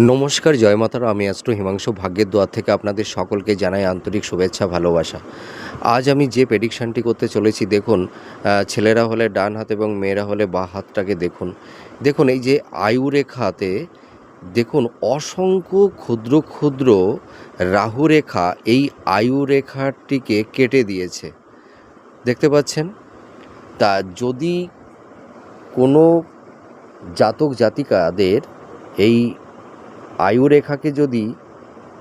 নমস্কার, জয় মাতারা। আমি অ্যাস্ট্রো হিমাংশু ভাগ্যের দোয়ার থেকে আপনাদের সকলকে জানাই আন্তরিক শুভেচ্ছা, ভালোবাসা। আজ আমি যে প্রেডিকশানটি করতে চলেছি, দেখুন, ছেলেরা হলে ডান হাত এবং মেয়েরা হলে বাঁ হাতটাকে দেখুন। দেখুন, এই যে আয়ুরেখাতে দেখুন অসংখ্য ক্ষুদ্র ক্ষুদ্র রাহুরেখা এই আয়ুরেখাটিকে কেটে দিয়েছে, দেখতে পাচ্ছেন? তা যদি কোনো জাতক জাতিকাদের এই আয়ুরেখাকে যদি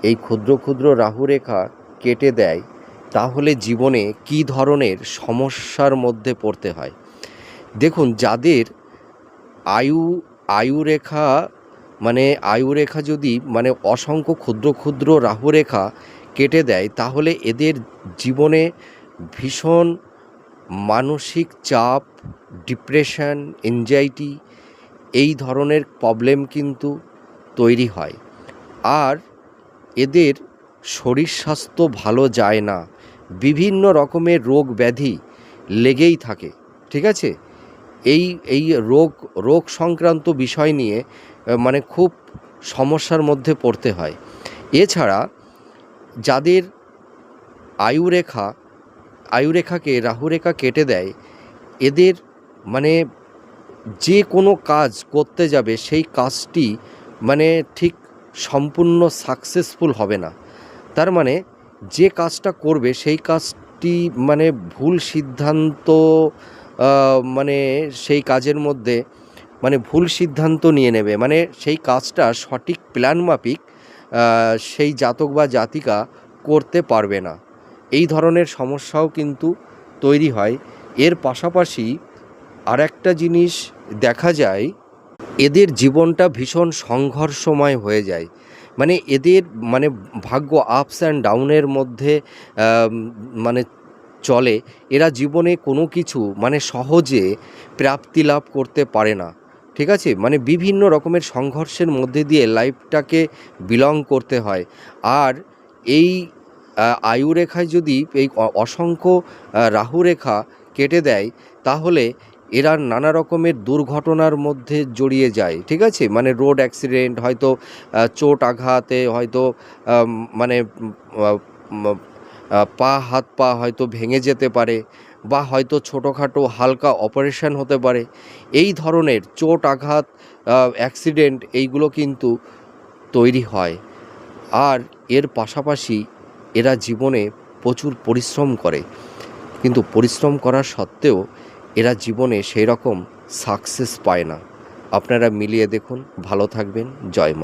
এই ক্ষুদ্র ক্ষুদ্র রাহুরেখা কেটে দেয়, তাহলে জীবনে কী ধরনের সমস্যার মধ্যে পড়তে হয়। দেখুন, যাদের আয়ুরেখা আয়ুরেখা যদি অসংখ্য ক্ষুদ্র ক্ষুদ্র রাহুরেখা কেটে দেয়, তাহলে এদের জীবনে ভীষণ মানসিক চাপ, ডিপ্রেশন, এনজাইটি এই ধরনের প্রবলেম কিন্তু তৈরি হয়। আর এদের শরীর স্বাস্থ্য ভালো যায় না, বিভিন্ন রকমের রোগ ব্যাধি লেগেই থাকে, ঠিক আছে? এই রোগ সংক্রান্ত বিষয় নিয়ে খুব সমস্যার মধ্যে পড়তে হয়। এছাড়া যাদের আয়ুরেখাকে রাহুরেখা কেটে দেয়, এদের যে কোনো কাজ করতে যাবে সেই কাজটি ঠিক সম্পূর্ণ সাকসেসফুল হবে না। তার যে কাজটা করবে সেই কাজটি ভুল সিদ্ধান্ত, সেই কাজের মধ্যে ভুল সিদ্ধান্ত নিয়ে নেবে, সেই কাজটা সঠিক প্ল্যান মাফিক সেই জাতক বা জাতিকা করতে পারবে না। এই ধরনের সমস্যাও কিন্তু তৈরি হয়। এর পাশাপাশি আর একটা জিনিস দেখা যায়, এদের জীবনটা ভীষণ সংঘর্ষময় হয়ে যায়। এদের ভাগ্য আপস অ্যান্ড ডাউনের মধ্যে চলে। এরা জীবনে কোনো কিছু সহজে প্রাপ্তি লাভ করতে পারে না, ঠিক আছে? বিভিন্ন রকমের সংঘর্ষের মধ্যে দিয়ে লাইফটাকে বিলং করতে হয়। আর এই আয়ুরেখায় যদি এই অসংখ্য রাহুরেখা কেটে দেয়, তাহলে এরা নানা রকমের দুর্ঘটনার মধ্যে জড়িয়ে যায়, ঠিক আছে? রোড অ্যাক্সিডেন্ট, হয়তো চোট আঘাতে, হয়তো হাত পা হয়তো ভেঙে যেতে পারে, বা হয়তো ছোটোখাটো হালকা অপারেশন হতে পারে। এই ধরনের চোট আঘাত, অ্যাক্সিডেন্ট এইগুলো কিন্তু তৈরি হয়। আর এর পাশাপাশি এরা জীবনে প্রচুর পরিশ্রম করে, কিন্তু পরিশ্রম করার সত্ত্বেও এরা জীবনে সেই রকম সাকসেস পায় না। আপনারা মিলিয়ে দেখুন। ভালো থাকবেন। জয় মা।